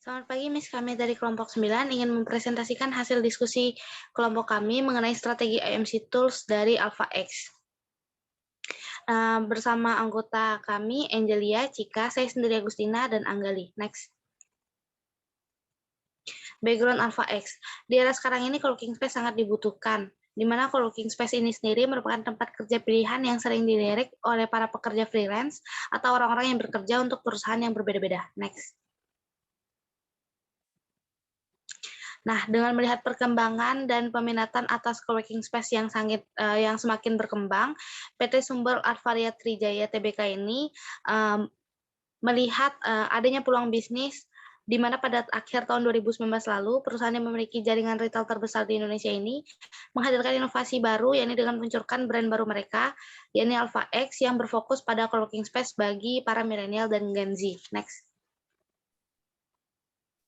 Selamat pagi, Miss. Kami dari kelompok 9 ingin mempresentasikan hasil diskusi kelompok kami mengenai strategi IMC Tools dari AlphaX. Bersama anggota kami, Angelia, Cika, saya sendiri Agustina, dan Anggali. Next. Background AlphaX. Di era sekarang ini, co-working space sangat dibutuhkan, di mana co-working space ini sendiri merupakan tempat kerja pilihan yang sering dilirik oleh para pekerja freelance atau orang-orang yang bekerja untuk perusahaan yang berbeda-beda. Next. Nah, dengan melihat perkembangan dan peminatan atas co-working space yang semakin berkembang, PT Sumber Advaria Trijaya Tbk ini melihat adanya peluang bisnis di mana pada akhir tahun 2019 lalu, perusahaan yang memiliki jaringan retail terbesar di Indonesia ini menghadirkan inovasi baru, yakni dengan meluncurkan brand baru mereka, yakni AlphaX yang berfokus pada co-working space bagi para milenial dan Gen Z. Next.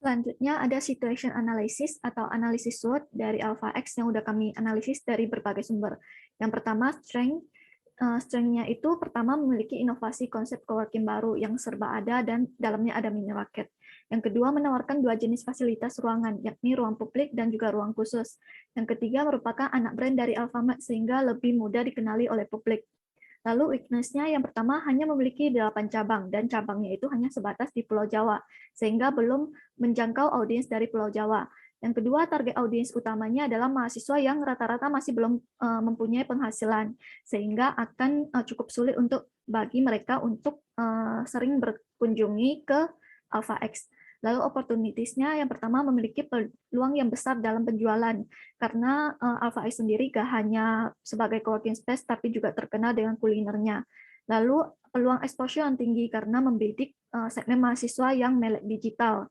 Selanjutnya ada situation analysis atau analisis SWOT dari AlphaX yang udah kami analisis dari berbagai sumber. Yang pertama, strength-nya itu pertama memiliki inovasi konsep coworking baru yang serba ada dan dalamnya ada mini market. Yang kedua, menawarkan dua jenis fasilitas ruangan, yakni ruang publik dan juga ruang khusus. Yang ketiga, merupakan anak brand dari Alfamart sehingga lebih mudah dikenali oleh publik. Lalu weakness-nya yang pertama hanya memiliki 8 cabang, dan cabangnya itu hanya sebatas di Pulau Jawa, sehingga belum menjangkau audiens dari Pulau Jawa. Yang kedua, target audiens utamanya adalah mahasiswa yang rata-rata masih belum mempunyai penghasilan, sehingga akan cukup sulit untuk bagi mereka untuk sering berkunjungi ke AlphaX. Lalu opportunities-nya yang pertama memiliki peluang yang besar dalam penjualan, karena AlphaX sendiri gak hanya sebagai coworking space, tapi juga terkenal dengan kulinernya. Lalu peluang exposure yang tinggi karena membidik segmen mahasiswa yang melek digital.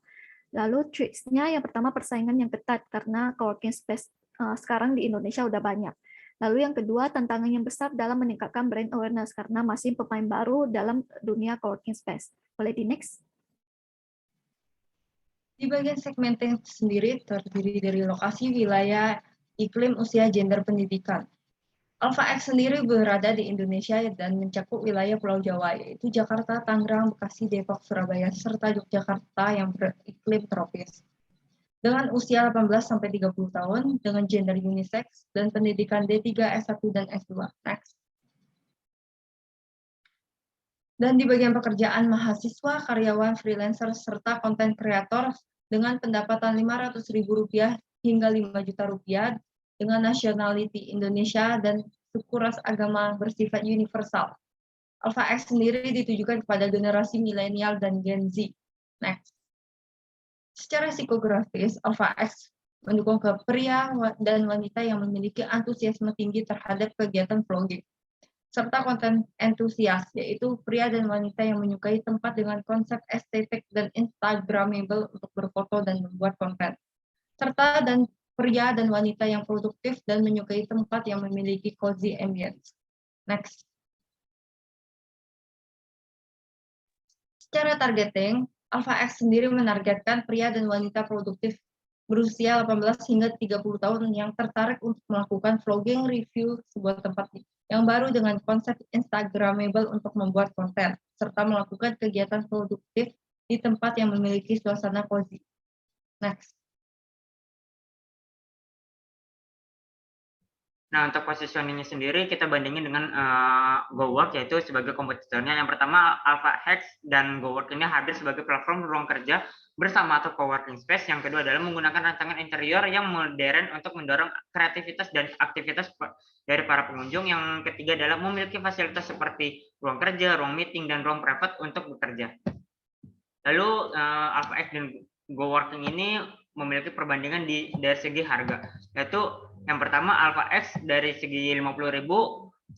Lalu tricks-nya yang pertama persaingan yang ketat, karena coworking space sekarang di Indonesia udah banyak. Lalu yang kedua, tantangan yang besar dalam meningkatkan brand awareness, karena masih pemain baru dalam dunia coworking space. Boleh di next? Di bagian segmenting sendiri terdiri dari lokasi, wilayah, iklim, usia, gender, pendidikan. AlphaX sendiri berada di Indonesia dan mencakup wilayah Pulau Jawa, yaitu Jakarta, Tangerang, Bekasi, Depok, Surabaya, serta Yogyakarta yang beriklim tropis. Dengan usia 18-30 tahun, dengan gender unisex, dan pendidikan D3, S1, dan S2. Next. Dan di bagian pekerjaan mahasiswa, karyawan, freelancer, serta konten kreator dengan pendapatan Rp500.000 hingga Rp5 juta dengan nationality Indonesia dan suku ras agama bersifat universal. AlphaX sendiri ditujukan kepada generasi milenial dan Gen Z. Next. Secara psikografis, AlphaX mendukung ke pria dan wanita yang memiliki antusiasme tinggi terhadap kegiatan vlogging, serta konten entusias, yaitu pria dan wanita yang menyukai tempat dengan konsep estetik dan instagramable untuk berfoto dan membuat konten, serta dan pria dan wanita yang produktif dan menyukai tempat yang memiliki cozy ambience. Next. Secara targeting, AlphaX sendiri menargetkan pria dan wanita produktif berusia 18 hingga 30 tahun yang tertarik untuk melakukan vlogging review sebuah tempat yang baru dengan konsep instagramable untuk membuat konten, serta melakukan kegiatan produktif di tempat yang memiliki suasana cozy. Next. Nah, untuk positioningnya sendiri kita bandingin dengan GoWork, yaitu sebagai kompetitornya. Yang pertama, AlphaX dan GoWork ini hadir sebagai platform ruang kerja bersama atau coworking space. Yang kedua adalah menggunakan rancangan interior yang modern untuk mendorong kreativitas dan aktivitas dari para pengunjung. Yang ketiga adalah memiliki fasilitas seperti ruang kerja, ruang meeting, dan ruang private untuk bekerja. Lalu AlphaX dan GoWorking ini memiliki perbandingan dari segi harga, yaitu yang pertama AlphaX dari segi 50.000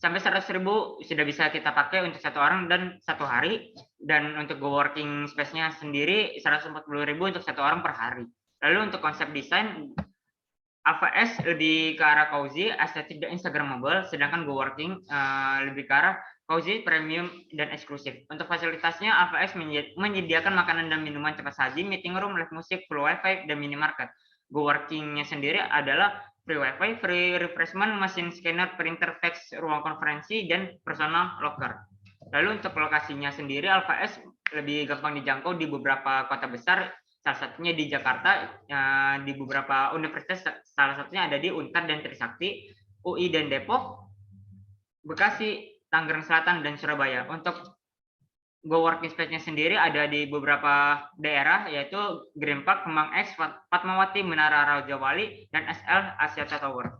sampai 100.000 sudah bisa kita pakai untuk satu orang dan satu hari, dan untuk coworking space-nya sendiri 140.000 untuk satu orang per hari. Lalu untuk konsep desain, AlphaX lebih ke arah cozy, estetik dan instagramable, sedangkan coworking lebih ke arah cozy, premium, dan eksklusif. Untuk fasilitasnya, AlphaX menyediakan makanan dan minuman cepat saji, meeting room, live musik, full wifi, dan minimarket. Coworking-nya sendiri adalah free wifi, free refreshment, mesin scanner, printer, fax, ruang konferensi, dan personal locker. Lalu untuk lokasinya sendiri, AlphaX lebih gampang dijangkau di beberapa kota besar salah satunya di Jakarta, di beberapa universitas, salah satunya ada di Unpad dan Trisakti, UI dan Depok, Bekasi, Tangerang Selatan, dan Surabaya. Untuk Coworking Space-nya sendiri ada di beberapa daerah, yaitu Green Park, Kemang X, Fatmawati, Menara Raja Wali, dan SL Axiata Tower.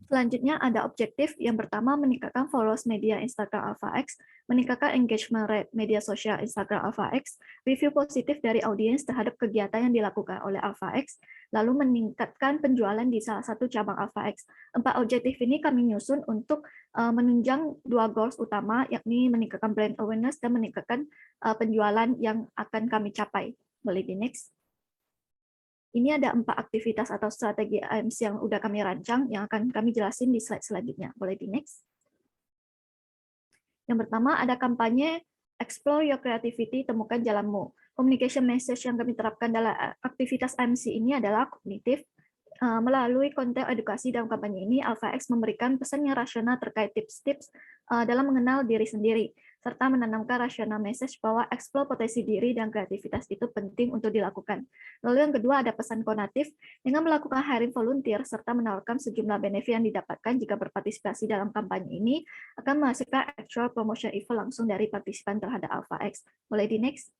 Selanjutnya ada objektif yang pertama meningkatkan followers media Instagram AlphaX, meningkatkan engagement rate media sosial Instagram AlphaX, review positif dari audiens terhadap kegiatan yang dilakukan oleh AlphaX, lalu meningkatkan penjualan di salah satu cabang AlphaX. 4 objektif ini kami nyusun untuk menunjang 2 goals utama, yakni meningkatkan brand awareness dan meningkatkan penjualan yang akan kami capai. Boleh di next. Ini ada 4 aktivitas atau strategi AMC yang udah kami rancang, yang akan kami jelasin di slide selanjutnya. Boleh di next. Yang pertama ada kampanye Explore Your Creativity, temukan jalanmu. Communication message yang kami terapkan dalam aktivitas AMC ini adalah kognitif. Melalui konten edukasi dalam kampanye ini, AlphaX memberikan pesan yang rasional terkait tips-tips dalam mengenal diri sendiri, serta menanamkan rasional message bahwa eksplor potensi diri dan kreativitas itu penting untuk dilakukan. Lalu yang kedua ada pesan konatif, dengan melakukan hiring volunteer serta menawarkan sejumlah benefit yang didapatkan jika berpartisipasi dalam kampanye ini, akan menghasilkan actual promotion event langsung dari partisipan terhadap AlphaX. Boleh di next?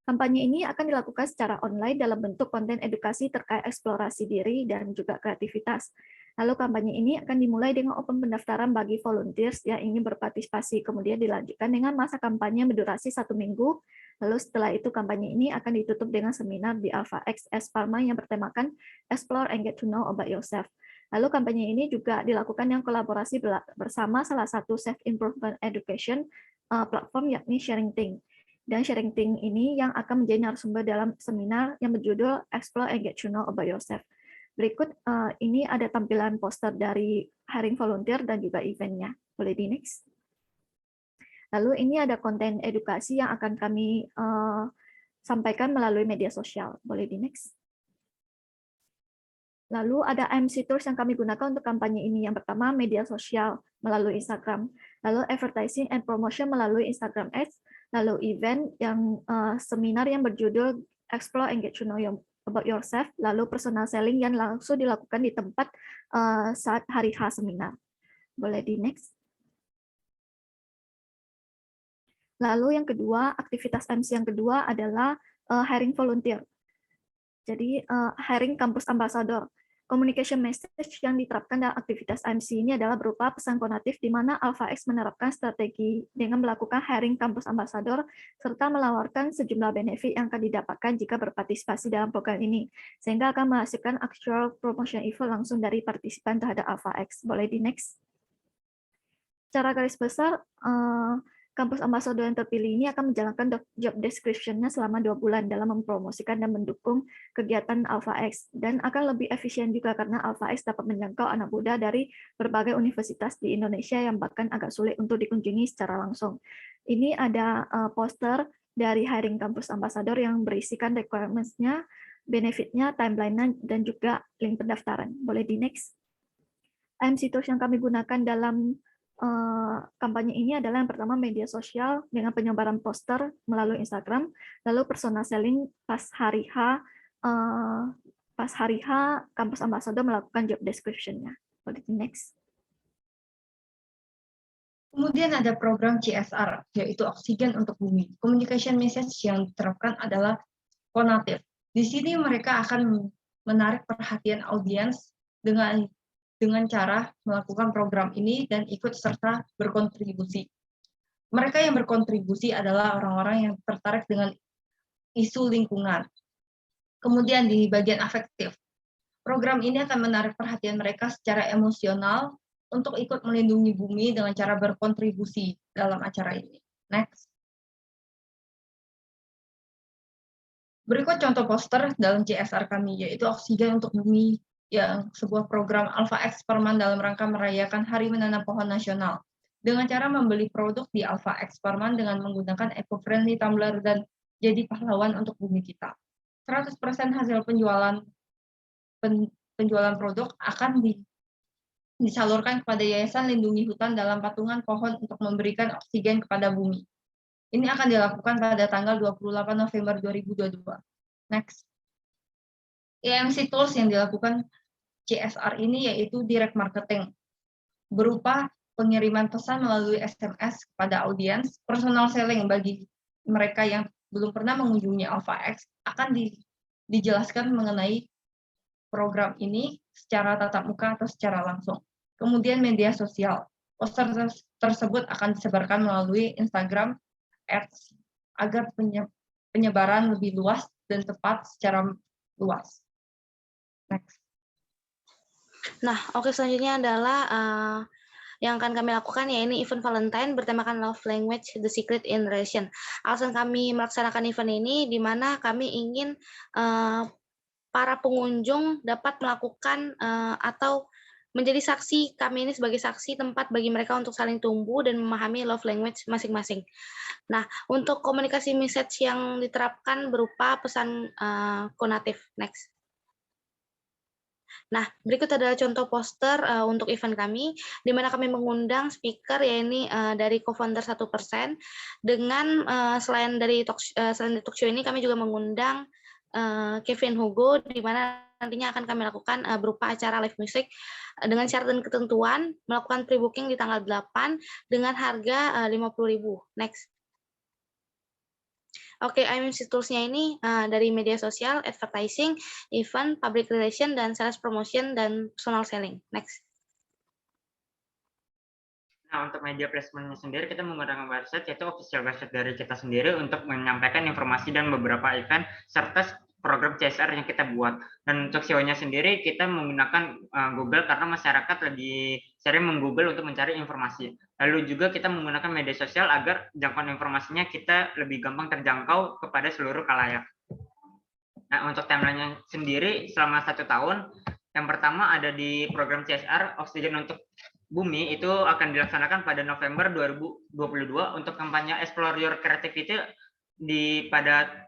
Kampanye ini akan dilakukan secara online dalam bentuk konten edukasi terkait eksplorasi diri dan juga kreativitas. Lalu kampanye ini akan dimulai dengan open pendaftaran bagi volunteers yang ingin berpartisipasi, kemudian dilanjutkan dengan masa kampanye berdurasi 1 minggu. Lalu setelah itu kampanye ini akan ditutup dengan seminar di AlphaX Parma yang bertemakan Explore and Get to Know About Yourself. Lalu kampanye ini juga dilakukan yang kolaborasi bersama salah satu self-improvement education platform yakni SharingThing. Dan SharingThing ini yang akan menjadi narasumber dalam seminar yang berjudul Explore and Get to Know About Yourself. Berikut ini ada tampilan poster dari hiring volunteer dan juga eventnya. Boleh di next. Lalu ini ada konten edukasi yang akan kami sampaikan melalui media sosial. Boleh di next. Lalu ada MC tools yang kami gunakan untuk kampanye ini. Yang pertama media sosial melalui Instagram. Lalu advertising and promotion melalui Instagram Ads. Lalu event yang seminar yang berjudul Explore and Get to Know About Yourself. Lalu personal selling yang langsung dilakukan di tempat saat hari H seminar. Boleh di next. Lalu yang kedua, aktivitas MC yang kedua adalah hiring volunteer. Jadi hiring kampus ambassador. Communication message yang diterapkan dalam aktivitas MC ini adalah berupa pesan konatif di mana AlphaX menerapkan strategi dengan melakukan hiring kampus ambassador serta menawarkan sejumlah benefit yang akan didapatkan jika berpartisipasi dalam program ini, sehingga akan menghasilkan actual promotion event langsung dari partisipan terhadap AlphaX. Boleh di next. Secara garis besar, kampus ambassador yang terpilih ini akan menjalankan job description-nya selama 2 bulan dalam mempromosikan dan mendukung kegiatan AlphaX, dan akan lebih efisien juga karena AlphaX dapat menjangkau anak muda dari berbagai universitas di Indonesia yang bahkan agak sulit untuk dikunjungi secara langsung. Ini ada poster dari hiring kampus ambassador yang berisikan requirements-nya, benefit-nya, timeline-nya, dan juga link pendaftaran. Boleh di next. MC tools yang kami gunakan dalam kampanye ini adalah yang pertama media sosial dengan penyebaran poster melalui Instagram, lalu personal selling pas hari H kampus ambassador melakukan job description-nya. Boleh di next. Kemudian ada program CSR, yaitu Oksigen untuk Bumi. Communication message yang diterapkan adalah konatif. Di sini mereka akan menarik perhatian audiens dengan cara melakukan program ini dan ikut serta berkontribusi. Mereka yang berkontribusi adalah orang-orang yang tertarik dengan isu lingkungan. Kemudian di bagian afektif, program ini akan menarik perhatian mereka secara emosional untuk ikut melindungi bumi dengan cara berkontribusi dalam acara ini. Next. Berikut contoh poster dalam CSR kami, yaitu Oksigen untuk Bumi, yang sebuah program AlphaX Parman dalam rangka merayakan Hari Menanam Pohon Nasional. Dengan cara membeli produk di AlphaX Parman dengan menggunakan eco-friendly tumbler dan jadi pahlawan untuk bumi kita. 100% hasil penjualan produk akan disalurkan kepada Yayasan Lindungi Hutan dalam patungan pohon untuk memberikan oksigen kepada bumi. Ini akan dilakukan pada tanggal 28 November 2022. Next. EMC tools yang dilakukan CSR ini yaitu direct marketing, berupa pengiriman pesan melalui SMS kepada audiens, personal selling bagi mereka yang belum pernah mengunjungi AlphaX akan dijelaskan mengenai program ini secara tatap muka atau secara langsung. Kemudian media sosial. Poster tersebut akan disebarkan melalui Instagram Ads agar penyebaran lebih luas dan tepat secara luas. Next. Nah, oke, selanjutnya adalah yang akan kami lakukan, ya ini event Valentine bertemakan Love Language, The Secret in Relation. Alasan kami melaksanakan event ini di mana kami ingin para pengunjung dapat melakukan atau menjadi saksi, kami ini sebagai saksi tempat bagi mereka untuk saling tumbuh dan memahami love language masing-masing. Nah, untuk komunikasi message yang diterapkan berupa pesan konatif. Next. Nah, berikut adalah contoh poster untuk event kami, di mana kami mengundang speaker, yaitu dari co-founder 1%, dengan selain dari talk show ini, kami juga mengundang Kevin Hugo, di mana nantinya akan kami lakukan berupa acara live music dengan syarat dan ketentuan, melakukan pre-booking di tanggal 8 dengan harga 50.000. Next. Oke, IMC Tools-nya ini dari media sosial, advertising, event, public relation, dan sales promotion, dan personal selling. Next. Nah, untuk media placement-nya sendiri, kita menggunakan website, yaitu official website dari kita sendiri untuk menyampaikan informasi dan beberapa event, serta program CSR yang kita buat. Dan untuk SEO-nya sendiri, kita menggunakan Google karena masyarakat lebih sering meng-Google untuk mencari informasi. Lalu juga kita menggunakan media sosial agar jangkauan informasinya kita lebih gampang terjangkau kepada seluruh khalayak. Nah, untuk timeline-nya sendiri selama 1 tahun, yang pertama ada di program CSR Oksigen untuk Bumi, itu akan dilaksanakan pada November 2022. Untuk kampanye Explore Your Creativity pada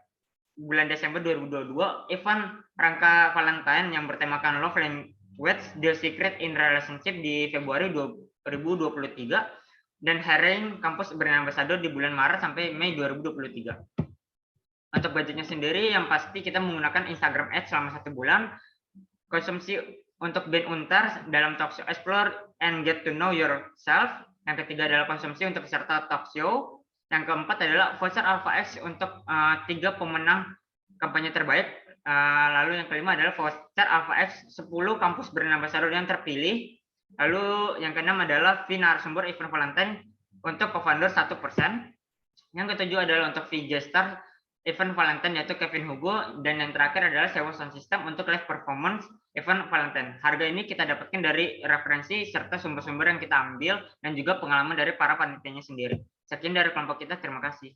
bulan Desember 2022, event rangka Valentine yang bertemakan Love Language, The Secret in Relationship di Februari 2023, dan hiring kampus brand ambassador di bulan Maret sampai Mei 2023. Untuk budgetnya sendiri, yang pasti kita menggunakan Instagram Ads selama 1 bulan, konsumsi untuk band Untar dalam talk show Explore and Get to Know Yourself, yang ketiga adalah konsumsi untuk peserta talk show, yang keempat adalah voucher AlphaX untuk 3 pemenang kampanye terbaik. Lalu yang kelima adalah voucher AlphaX 10 kampus brand ambassador yang terpilih. Lalu yang keenam adalah fee narasumber event Valentine untuk co-founder 1%. Yang ketujuh adalah untuk fee gestar event Valentine, yaitu Kevin Hugo. Dan yang terakhir adalah sewa sound system untuk live performance event Valentine. Harga ini kita dapatkan dari referensi serta sumber-sumber yang kita ambil dan juga pengalaman dari para panitianya sendiri. Sekian dari kelompok kita, terima kasih.